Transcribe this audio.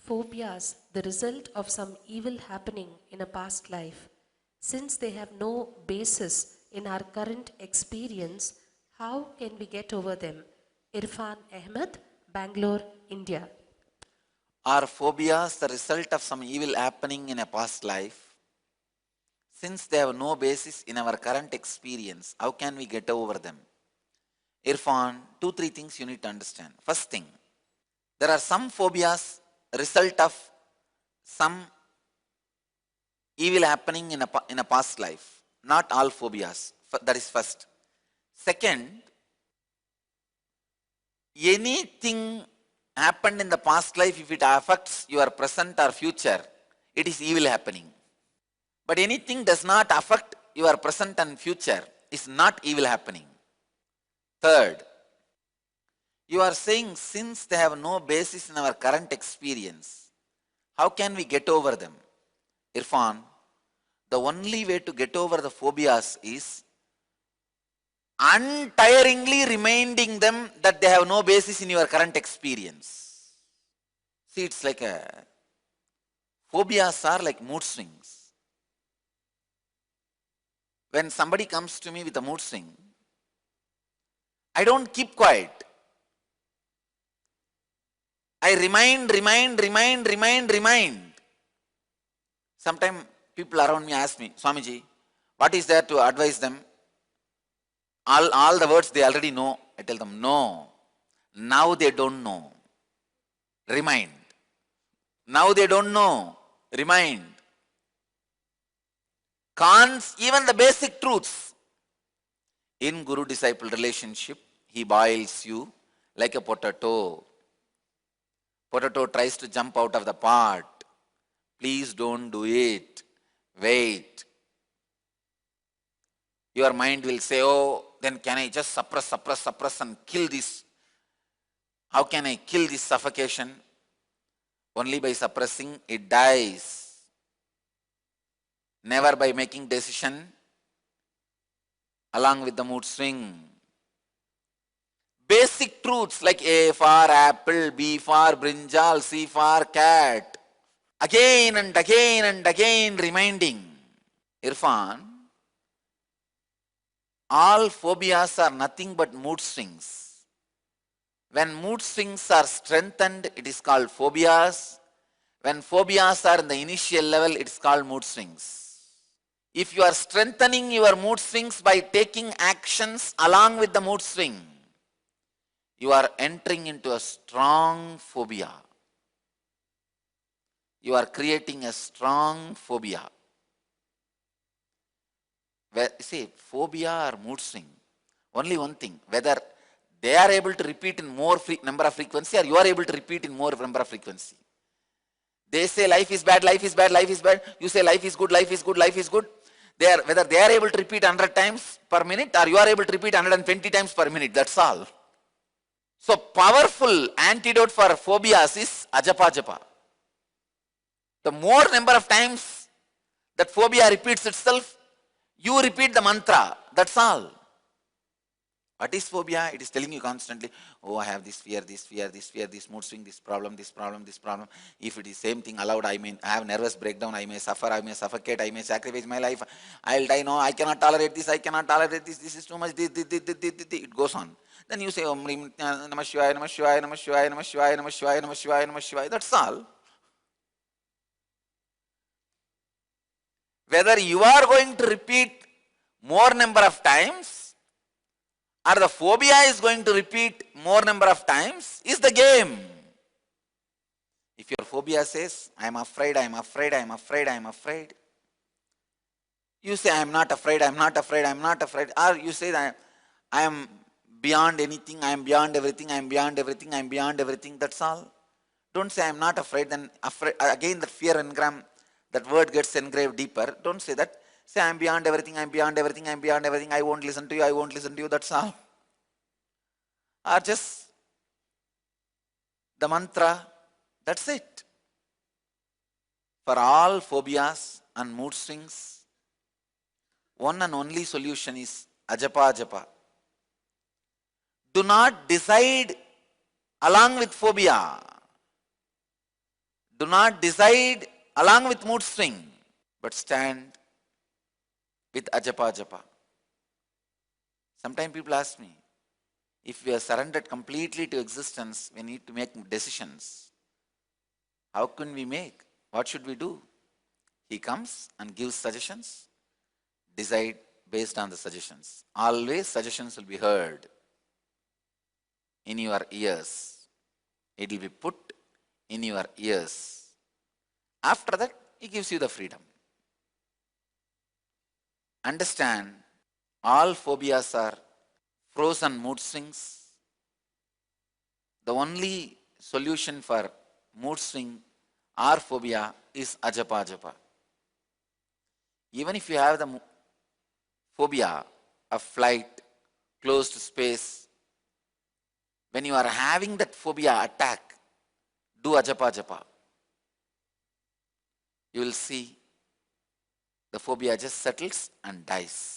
Phobias, the result of some evil happening in a past life. Since they have no basis in our current experience, how can we get over them? Irfan Ahmed, Bangalore, India. Are phobias the result of some evil happening in a past life? Since they have no basis in our current experience, how can we get over them? Irfan, two, three things you need to understand. First thing, there are some phobias result of some evil happening in a past life. Not all phobias. That is first. Second, anything happened in the past life, if it affects your present or future, it is evil happening. But anything does not affect your present and future is not evil happening. Third, you are saying since they have no basis in our current experience, how can we get over them? Irfan, the only way to get over the phobias is untiringly reminding them that they have no basis in your current experience. See, it's like phobias are like mood swings. When somebody comes to me with a mood swing, I don't keep quiet. I remind. Sometimes people around me ask me, Swamiji, what is there to advise them? All the words they already know. I tell them, no. Now they don't know. Remind. Now they don't know. Remind. Even the basic truths. In guru-disciple relationship, he boils you like a potato. Potato tries to jump out of the pot. Please don't do it. Wait. Your mind will say, oh, then can I just suppress and kill this? How can I kill this suffocation? Only by suppressing, it dies. Never by making decision along with the mood swing. Basic truths like A for apple, B for brinjal, C for cat. Again and again reminding. Irfan, all phobias are nothing but mood swings. When mood swings are strengthened, it is called phobias. When phobias are in the initial level, it is called mood swings. If you are strengthening your mood swings by taking actions along with the mood swing, you are entering into a strong phobia. You are creating a strong phobia. See, phobia or mood swing, only one thing, whether they are able to repeat in more number of frequency or you are able to repeat in more number of frequency. They say life is bad, life is bad, life is bad. You say life is good, life is good, life is good. Whether they are able to repeat 100 times per minute or you are able to repeat 120 times per minute, that's all. So powerful antidote for phobias is ajapa japa. The more number of times that phobia repeats itself, you repeat the mantra, that's all. What is phobia? It is telling you constantly, oh, I have this fear, this mood swing, this problem. If it is same thing allowed, I may have nervous breakdown, I may suffer, I may suffocate, I may sacrifice my life, I'll die, no, I cannot tolerate this, this is too much, it goes on. Then you say, Om Rim Namah Shivaya, Namah Shivaya, Namah Shivaya, Namah Shivaya, Namah Shivaya, Namah Shivaya, Namah Shivaya, that's all. Whether you are going to repeat more number of times, or the phobia is going to repeat more number of times, is the game. If your phobia says, I am afraid, you say, I am not afraid, or you say that I am beyond anything, I am beyond everything, that's all. Don't say I am not afraid, then again that fear engram, that word gets engraved deeper. Don't say that. Say, I am beyond everything, I won't listen to you, that's all. Or just the mantra, that's it. For all phobias and mood swings, one and only solution is ajapa japa. Do not decide along with phobia. Do not decide along with mood swing, but stand with ajapa japa. Sometimes people ask me, if we are surrendered completely to existence, we need to make decisions. How can we make? What should we do? He comes and gives suggestions. Decide based on the suggestions. Always suggestions will be heard in your ears. It will be put in your ears. After that, he gives you the freedom. Understand, all phobias are frozen mood swings. The only solution for mood swing or phobia is ajapa japa. Even if you have the phobia of flight, closed space, when you are having that phobia attack, do ajapa japa. You will see the phobia just settles and dies.